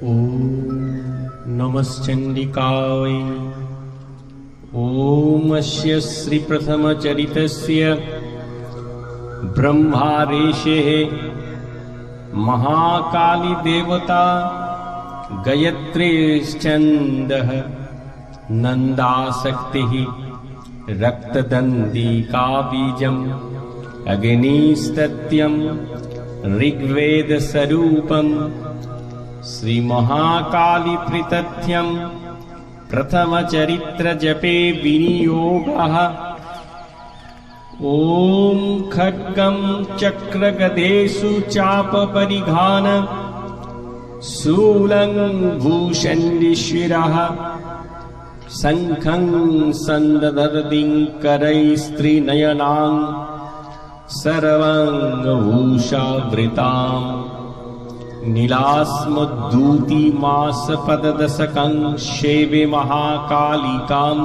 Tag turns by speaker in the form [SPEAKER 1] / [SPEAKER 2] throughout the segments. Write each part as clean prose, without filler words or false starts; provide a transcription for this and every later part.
[SPEAKER 1] ॐ नमश्चण्डिकायै। ॐ अस्य श्रीप्रथमचरितस्य ब्रह्मारेषेः महाकालीदेवता गायत्रीश्छन्दः नन्दाशक्तिः रक्तदन्दिका बीजम् अग्निस्तत्यं ऋग्वेदस्वरूपम् श्रीमहाकालीत्रितथ्यं प्रथमचरित्रजपे विनियोगः। ॐ खड्गं चक्रगदेषु चापपरिघान शूलं भूषण्डिशिरः शङ्खं सन्ददर्दिं करैस्त्रिनयनां सर्वाङ्गभूषावृताम् नीलास्मद्दूतिमासपददशकं शेवे महाकालिकां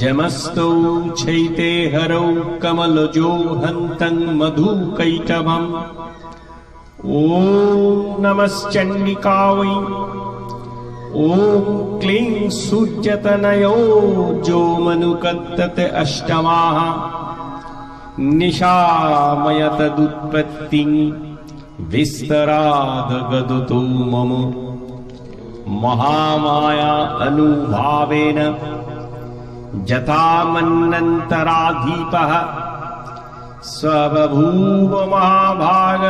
[SPEAKER 1] जमस्तौ छैते हरौ कमलजो हन्तं मधुकैटभम्। ॐ नमश्चण्डिकायै। ॐ क्लीं सूर्यतनयो जो मनुकत्तत अष्टमाः निशामयतदुत्पत्तिं विस्तरादगदतो मम महामाया अनुभावेन जथामन्नन्तराधीपः स्वबभूव महाभाग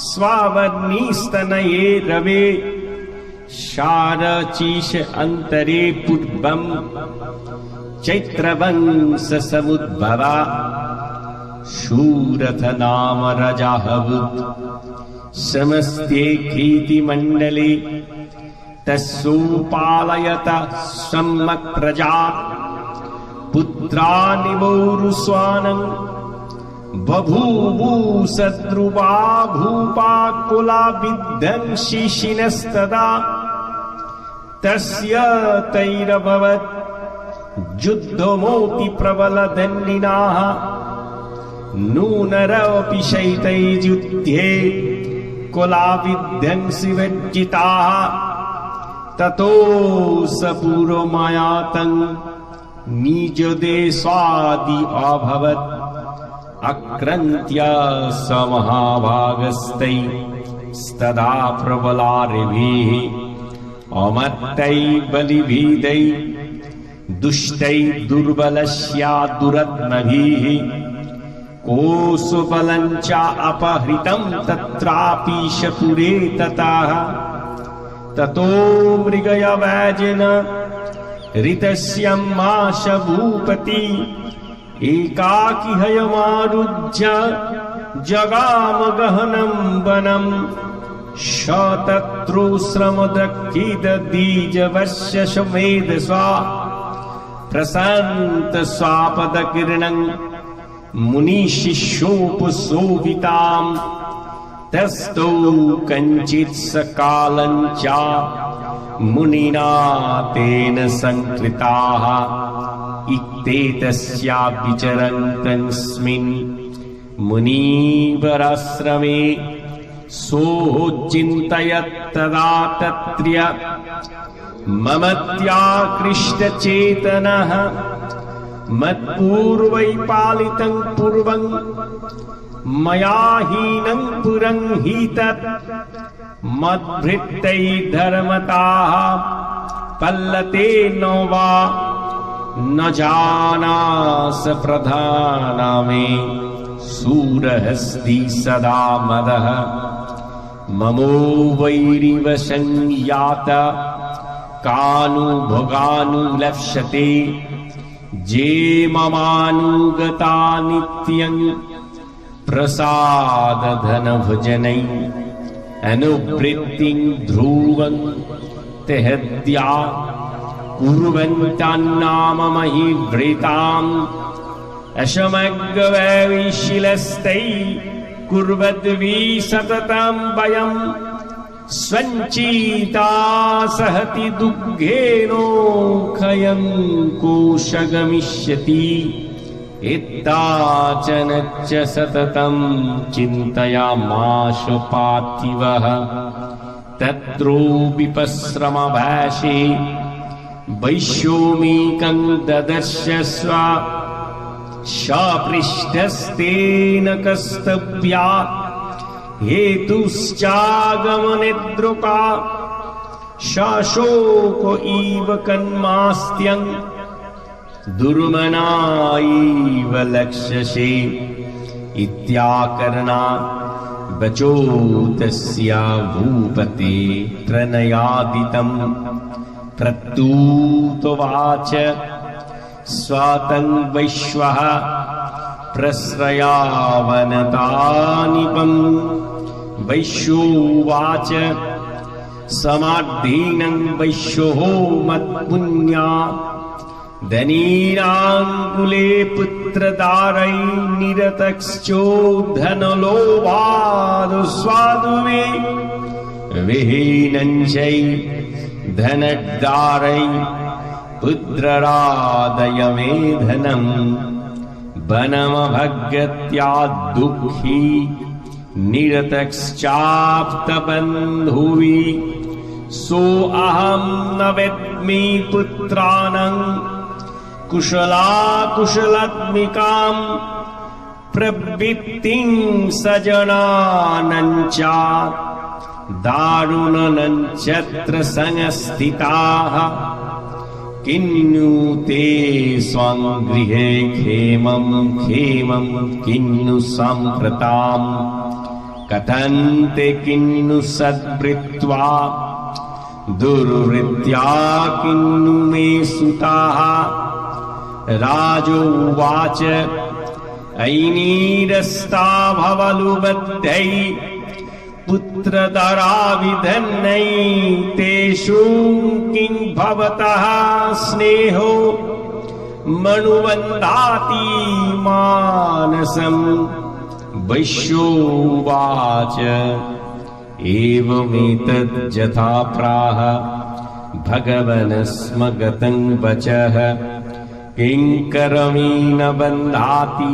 [SPEAKER 1] स्वावह्निस्तनये रवे शारचीश अन्तरे पूर्वं चैत्रवंशसमुद्भवा शूरथ नाम रजाहवुत् समस्ते कीर्तिमण्डले तस्योपालयत सम्यक् प्रजा पुत्रानिवौरुस्वानं बभूवुसद्रुवा भूपाकुला विध्वंसिनस्तदा तस्य तैरभवत् युद्धमोति प्रबलदण्डिनाः नूनरपि शैतैर्युध्ये कुलाविध्वंसिवर्जिताः ततो स पूर्वमायातं निजदेशादि अभवत् अक्रन्त्य स महाभागस्तैस्तदा प्रबलारिभिः अमर्त्यैः बलिभिदैः दुष्टैः दुर्बलस्या दुरत्नभिः कोशबलं च अपहृतं तत्रापि शपुरे ततः ततो मृगयवैजेन ऋतस्यमाश भूपति एकाकी हयमारुह्य जगाम गहनं वनं शतत्रो श्रमदक्षिदधीजवस्य समेधसा प्रशान्त स्वापदकिरणं मुनिशिष्योपशोभितां तस्थौ कञ्चित् सकालं च मुनिना तेन संकृताः इत्येतस्या विचरन्तस्मिन् मुनिवराश्रमे सोऽचिन्तयत्तदा तत्र्य ममत्याकृष्टचेतनः मत्पूर्वै पालितं पूर्वं मया हीनं पुरं हि तत् मद्भृत्यै धर्मताः पल्लते नो वा न जानास प्रधाना मे शूरहस्ति सदा मदः ममो वैरिवशं कानुभोगानुलप्स्यते जे ममानुगता नित्यं प्रसादधनभुजनै अनुवृत्तिं ध्रुवं तेहद्या कुर्वन्तान्नाममहीवृताम् अशमग्वैशिलस्तै कुर्वद्भिः सततं वयं स्वञ्चिता सहति दुःखेनोखयं कोशगमिष्यति इत्ताचन च सततं चिन्तयामास पार्थिवः तत्रो विपश्रमभाषे वैश्योमीकं ददर्शस्व सपृष्ठस्तेन कस्तव्या हेतुश्चागमनिद्रुका शोक इव कन्मास्त्यं दुर्मना इव लक्ष्यसे इत्याकरणात् वचो तस्या भूपते प्रणयादितं प्रत्युतवाच स्वातं वैश्वः प्रश्रयावनतानिपं वैश्योवाच समार्धीनं वैश्योः मत्पुण्या धनीनाङ्कुले पुत्रदारै निरतश्चोद्धनलोभादस्वादुवे विहीनं चै धनदारै पुत्ररादय मे धनम् वनमभगत्या दुःखी निरतश्चाप्तबन्धुवि सोऽहं न वेद्मि पुत्राणां कुशलाकुशलात्मिकां प्रवृत्तिं सजनानां च दारुणञ्चत्र संस्थिताः किन्नु ते स्वं गृहे क्षेमं किन्नु सम्प्रतां कथन्ते किन्नु सद्वृत्त्वा दुर्वृत्त्या किन्नु मे सुताः राजोवाच ऐनीरस्ता भवलुबद्धै पुत्रधराविधन्नै तेषु किं भवतः स्नेहो मनुवन्दाति मानसम् वैश्योवाच एवमेतद्यथा प्राह भगवन् स्म गतं वचः किं करोमि न बन्धाति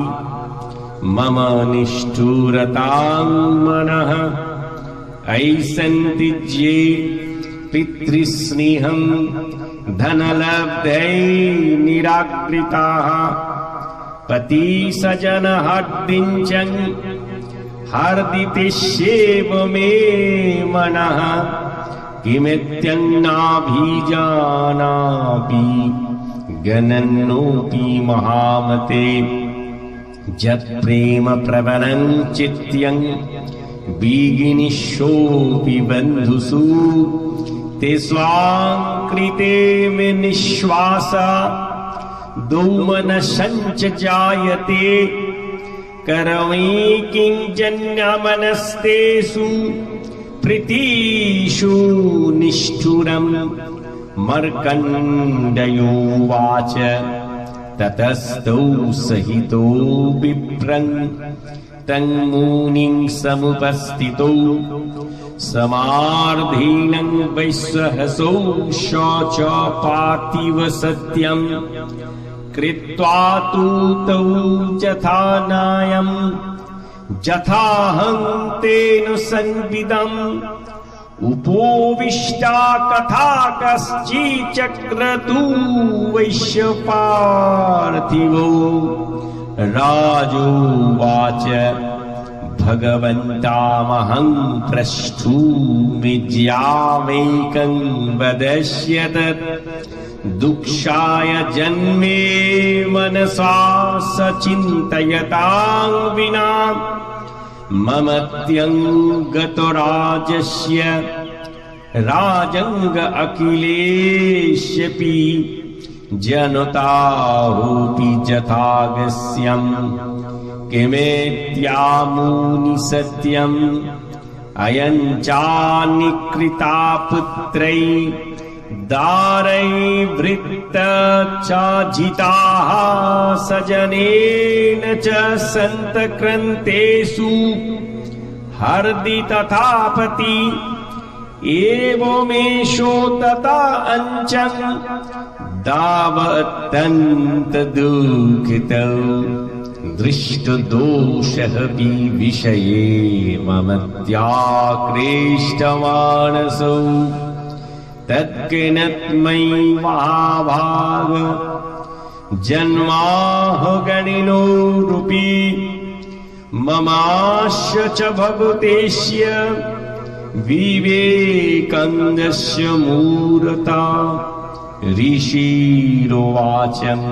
[SPEAKER 1] मम निष्ठुरतां मनः ऐसन्तिज्ये पितृस्नेहं धनलब्धै निराकृताः पतिसजनहर्दिञ्चं हर्दितिष्येव मे मनः किमित्यन्नाभिजानापि गणन्नोऽपि महामते यत्प्रेम प्रबलं चित्यं बीगिनिशोऽपि बन्धुषु ते स्वां कृते मे निःश्वासा दौमनसञ्च जायते करोमि किं जन्यमनस्तेषु प्रीतिषु निष्ठुरम् मर्कण्डयोवाच ततस्तौ सहितो विप्रं तं मुनिं समुपस्थितौ समार्धीनं वैश्वहसौ च पार्थिव सत्यं कृत्वा तु तौ यथा नायं यथाहं तेन संविदम् उपोविष्टा कथा कश्चिच्चक्रतु वैश्यपार्थिवो राजोवाच भगवन्तामहं प्रष्टुमिज्यामेकं वदस्यत दुःखाय जन्मे मनसा सचिन्तयतां विना ममत्यङ्गतो राजस्य राजङ्ग अखिलेष्यपि जनताहोऽपि यथागस्यम् किमेत्यामुनि सत्यम् अयं चानिकृता पुत्रै दारै वृत्त च जिताः सजनेन च सन्तक्रन्तेषु हर्दि तथापति एवमेषो तथा अञ्चं दावत्तन्तदुःखितौ दृष्टदोषः विषये ममत्याक्रेष्टमानसौ तत्किनत्मयि महाभाग जन्माह गणिनो रूपी ममास्य च भगवतेस्य विवेकानन्दस्य मूर्ता ऋषिरोवाचम्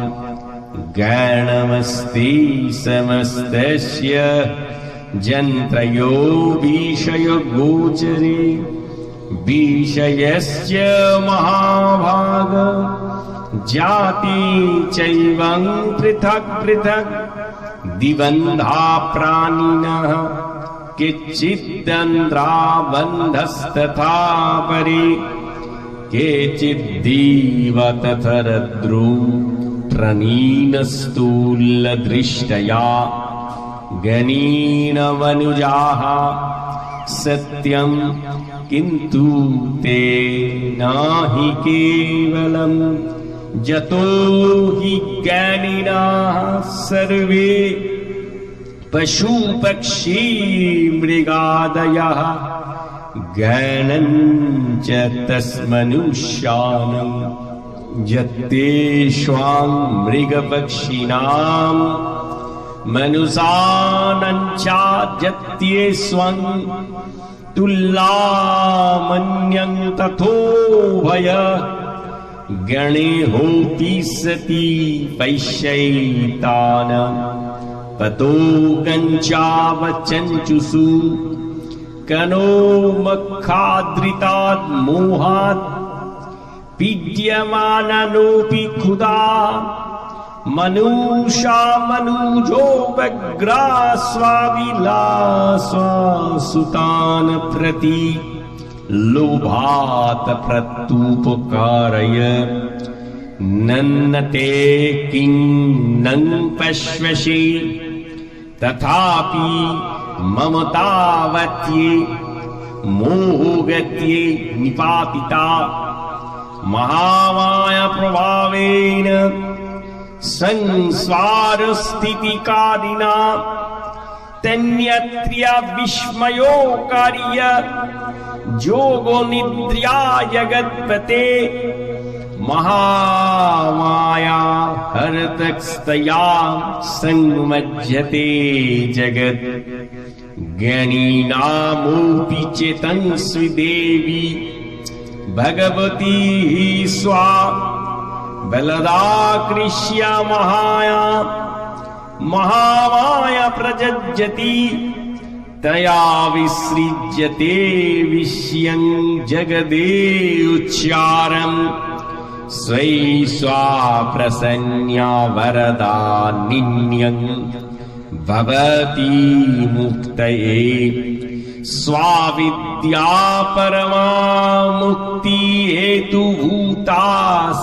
[SPEAKER 1] ज्ञानमस्ति समस्तस्य जन्त्रयो विषयगोचरे विषयस्य महाभाग जाति चैवं पृथक् पृथक् दिवन्धा प्राणिनः केचिदन्द्राबन्धस्तथा परे केचिद्दीवतथरद्रु प्रणीनस्थूलदृष्टया गणीनमनुजाः सत्यं किन्तु ते नाहि केवलम् यतो हि ज्ञानिनः सर्वे पशुपक्षी मृगादयः ज्ञानं च तस्मनुष्याणम् यत्तेष्वां मृगपक्षिणां मनुषाणां चाद्यत्येष्वं तुल्यमन्यं तथोभय गणे होति सति पैश्यैतान ततो गञ्चावचञ्चुषु कनो मखाद्रितात् मोहात् पीड्यमाननोऽपि क्षुधा मनुषा मनुजो व्यग्रास्वाविलास्वासुतान् प्रति लोभात् प्रत्युपकारय नन्नते किं नं पश्यसि तथापि ममतावत्ये मोहगत्ये निपातिता महामाया प्रभावेन संसारस्थितिकारिणा तन्यत्र्य विस्मयो कार्य जोगो निद्र्या जगत्पते महामाया हरतस्तया संमज्जते जगत् ज्ञानीनामोऽपि चेतंस्वी देवी भगवती स्वा बलदाकृष्य महामाया प्रजज्जति तया विसृज्यते विषयं जगदे उच्चारम् स्वै स्वा प्रसन्या वरदा निन्यं भवति मुक्तये स्वाविद्या परमा मुक्ति हेतुभूता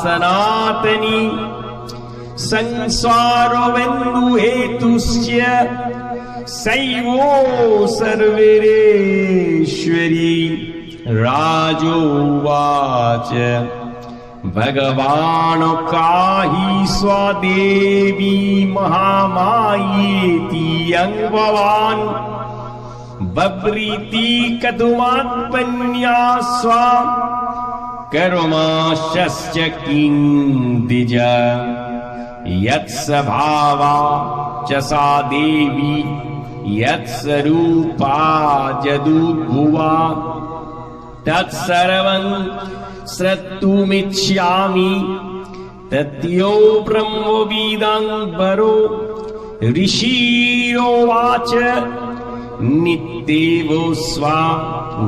[SPEAKER 1] सनातनी संसारो बन्धु हेतुस्य सैवो सर्वेश्वरी राजोवाच भगवान् काहि स्वादेवी महामायेति भवान् बभ्रीति कथमात्मन्या स्वा कर्मशश्च किं द्विज यत्स्वभावा च सा देवी यत्स्वरूपा जदुर्भुवा तत्सर्वं श्रोतुमिच्छामि तत्यो ब्रह्मविदां परो ऋषिरोवाच नित्येव स्वा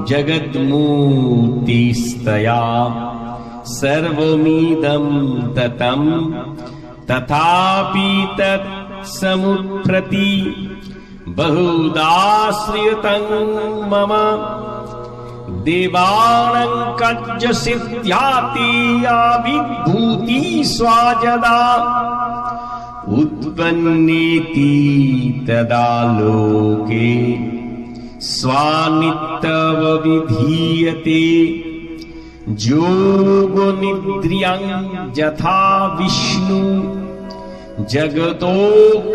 [SPEAKER 1] जगन्मूर्तिस्तया सर्वमिदं ततं तथापि तत् समुत्प्रति बहुदाश्रितं मम देवानां कार्यसिद्ध्याति स्वाजदा उत्पन्नेति तदा लोके स्वानित्यवविधीयते जोगो निद्रियं यथा विष्णु जगतो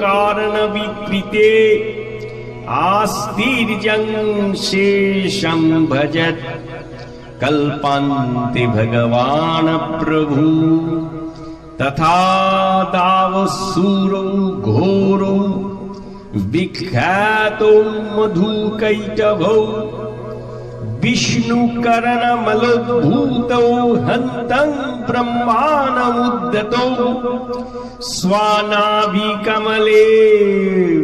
[SPEAKER 1] कारणविकृते आस्तिर्जं शेषं भजत् कल्पान्ते भगवान् प्रभु तथा दावसूरो घोरो विख्यातो मधुकैटभौ विष्णुकरणमलोद्भूतौ हन्तं ब्रह्माणमुद्धतौ स्वानाभिकमले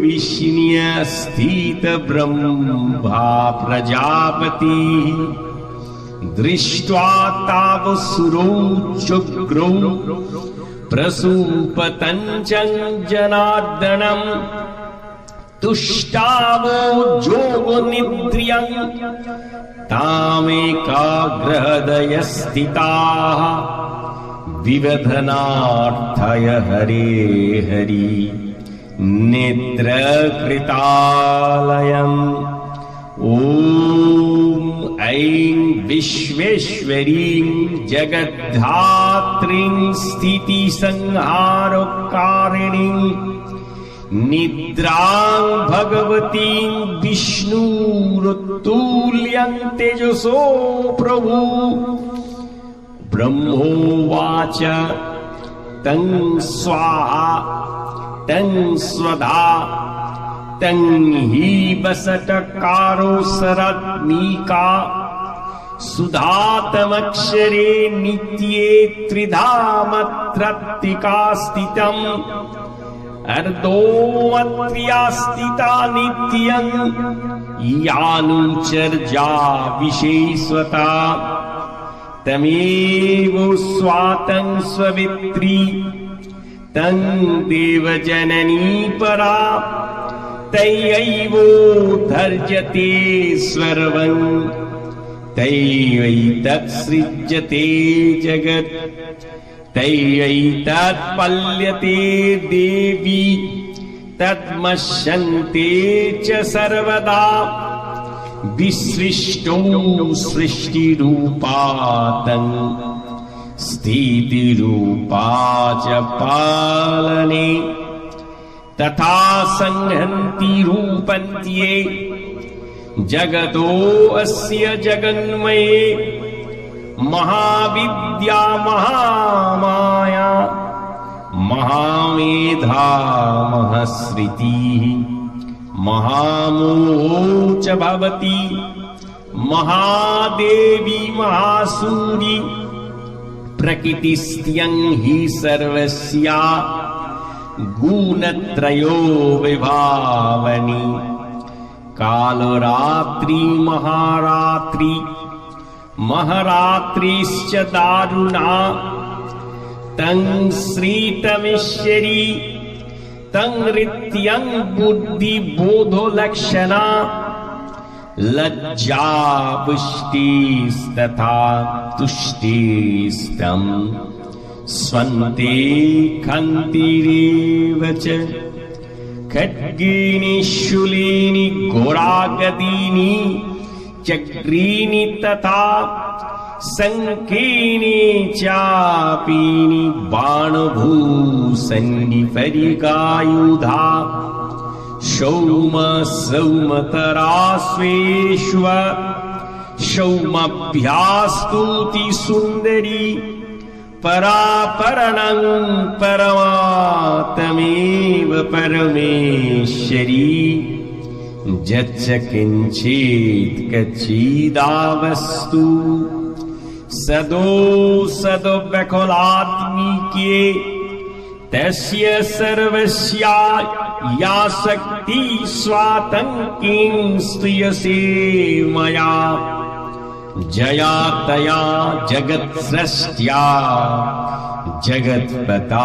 [SPEAKER 1] विष्ण्यस्थित ब्रह्मा प्रजापतिः दृष्ट्वा तावसुरौ चुग्रौ प्रसूपतञ्चं जनार्दनम् तुष्टावो जोगनिद्रियं तामेकाग्रहृदयस्थिताः विवधनार्थय हरे हरि नेत्रकृतालयम् ॐ ऐं विश्वेश्वरीं जगद्धात्रीं स्थितिसंहारकारिणीं निद्रां भगवतीं विष्णुरुत्तुल्यं तेजसो प्रभु ब्रह्मोवाच तं स्वाहा तं स्वधा तं हि वसटकारो सरत्मीका सुधातमक्षरे नित्ये त्रिधामत्रत्तिका स्थितम् अर्धोमत्र्या स्थिता नित्यं यानुचर्या विशेषता तमेव स्वातं स्ववित्री तं देवजननी परा तयैवोद्धर्यते सर्वं तयैतत्सृज्यते जगत् तयैतत्पल्यते देवी तद्मश्यन्ते च सर्वदा विसृष्टो सृष्टिरूपातं स्थितिरूपा च पालने तथा संहन्ति रूपन्त्ये जगतो अस्य जगन्मये महाविद्या महामाया महामेधा महस्मृतिः महामोहो च भवति महादेवी महासूरी प्रकृतिस्त्यं हि सर्वस्या गुणत्रयो विभावनी कालरात्रि महारात्रि महरात्रिश्च दारुणा तं श्रीतमेश्वरी तं नृत्यं बुद्धिबोधोलक्षणा लज्जा पुष्टिस्तथा तुष्टिस्तं स्वन्ते खन्तिरेव च खड्गेनि शूलेनि घोरागदीनि चक्रीनि तथा शङ्खेनि चापीनि बाणभूषणि परिगायुधा सौम सौमतराश्वेष्व सौमभ्यास्तुति सुन्दरी परापरणं परमात्मेव परमेश्वरी यच्च किञ्चित् कच्चिदावस्तु सदो सदव्यकुलात्मिके तस्य सर्वस्या या शक्ति स्वातं किं स्तूयसे मया जया तया जगत्सृष्ट्या जगत्पतादियो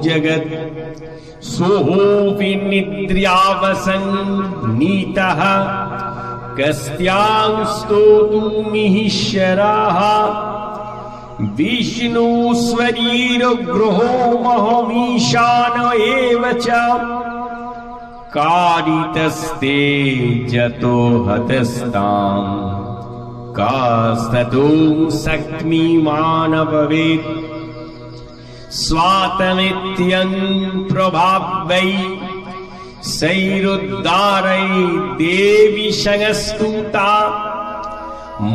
[SPEAKER 1] जगत् सोऽपि निद्रावसन्नीतः कस्त्यां स्तोतुमीश्वरः विष्णुस्वरीरगृहो महमीशान एव च कारितस्ते जतो हतस्ताम् कास्ततो शक्तिमान् भवेत् स्वातमित्यं प्रभावै सैरुद्धारै देवी संस्तुता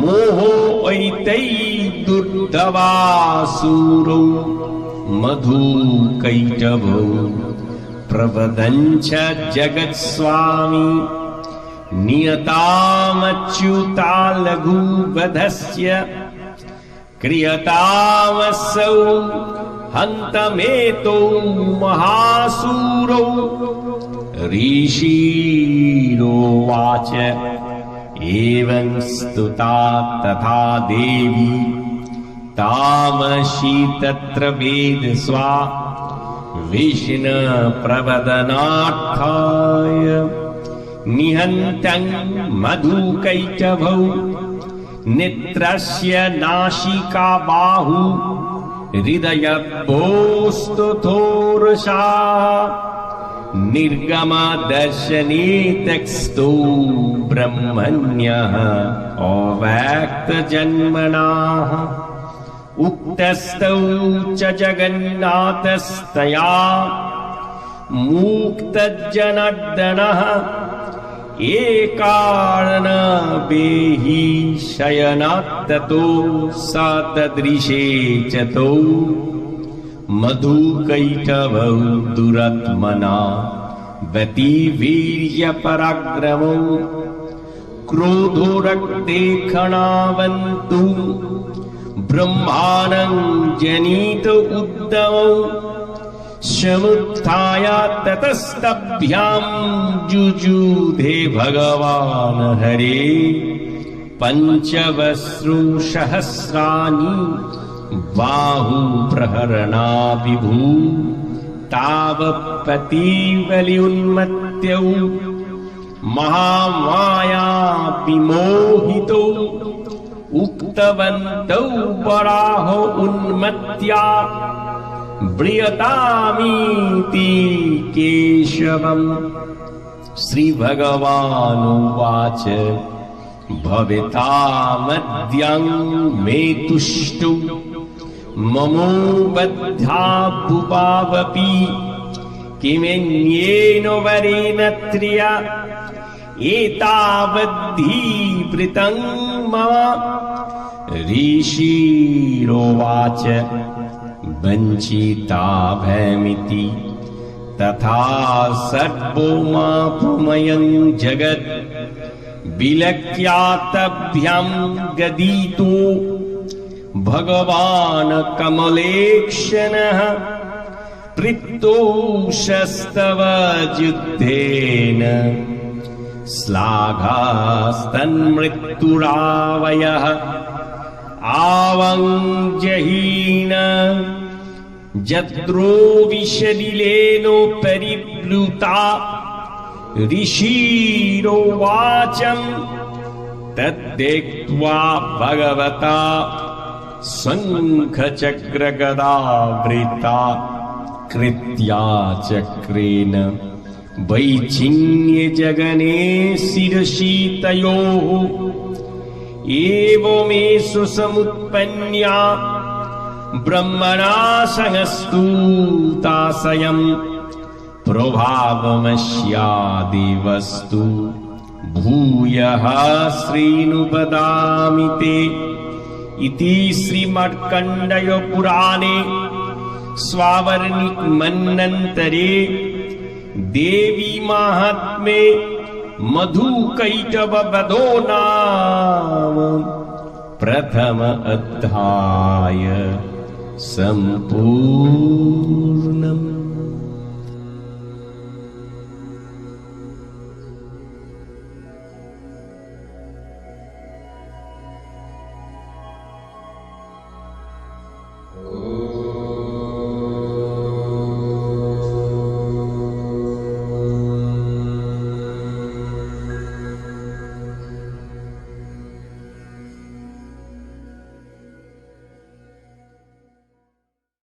[SPEAKER 1] मोहो ऐतै दुर्धवासुरो मधुकैटभो प्रवदञ्च जगत्स्वामी नियतामच्युता लघुवधस्य क्रियतामसौ हन्तमेतो महासूरौ ऋषिरोवाच एवं स्तुता तथा देवी तामसी तत्र वेदस्वा विष्णु प्रवदनार्थाय निहन्तं मधुकैटभौ नेत्रस्य नासिका बाहु हृदयभोस्तुथोरसा निर्गमदर्शने तस्थो ब्रह्मण्यः अव्यक्तजन्मनाः उक्तस्तौ च जगन्नाथस्तया मुक्तजनार्दनः एकारण बेहि शयनात्ततो स तदृशे च तौ मधुकैटभौ दुरात्मना वतीवीर्यपराक्रमौ क्रोधोरक्तेक्षणावन्तु ब्रह्माणं जनित उद्दमौ समुत्थाय ततस्तभ्यां जुजुधे भगवान् हरे पञ्चवस्रुसहस्राणि बाहुप्रहरणा विभू तावत्पतिबलिन्मत्तौ महामाया विमोहितौ उक्तवन्तौ वराहो उन्मत्या ब्रियतामीति केशवम्। श्रीभगवानुवाच भवितामद्यं मे तुष्टौ ममोबद्धा भुवावपि किमन्येन वरेण त्रिया एतावद्धीवृतं मम। ऋषिरोवाच वञ्चिता भयमिति तथा सर्वमापुमयं जगत् विलक्ष्यातभ्यं गदितो भगवान् कमलेक्षणः पृत्तोषस्तव युद्धेन श्लाघास्तन्मृत्युरावयः आवञ्जहीन जद्रो विषलिलेनोपरिवृता। ऋषिरोवाचं तद्देक्त्वा भगवता शङ्खचक्रगदावृता कृत्या चक्रेण वैचिन्यजगने शिरसि तयोः। एवमेषु समुत्पन्या ब्रह्मणा संस्तुता स्वयं प्रभावमस्यादिवस्तु भूयः श्रीनुपदामि ते। इति श्रीमद्कण्डय पुराणे स्वावर्णिक मन्वन्तरे देवी माहात्म्ये मधुकैटभवधो नाम प्रथम अध्याय सम्पूर्णम्।
[SPEAKER 2] Oh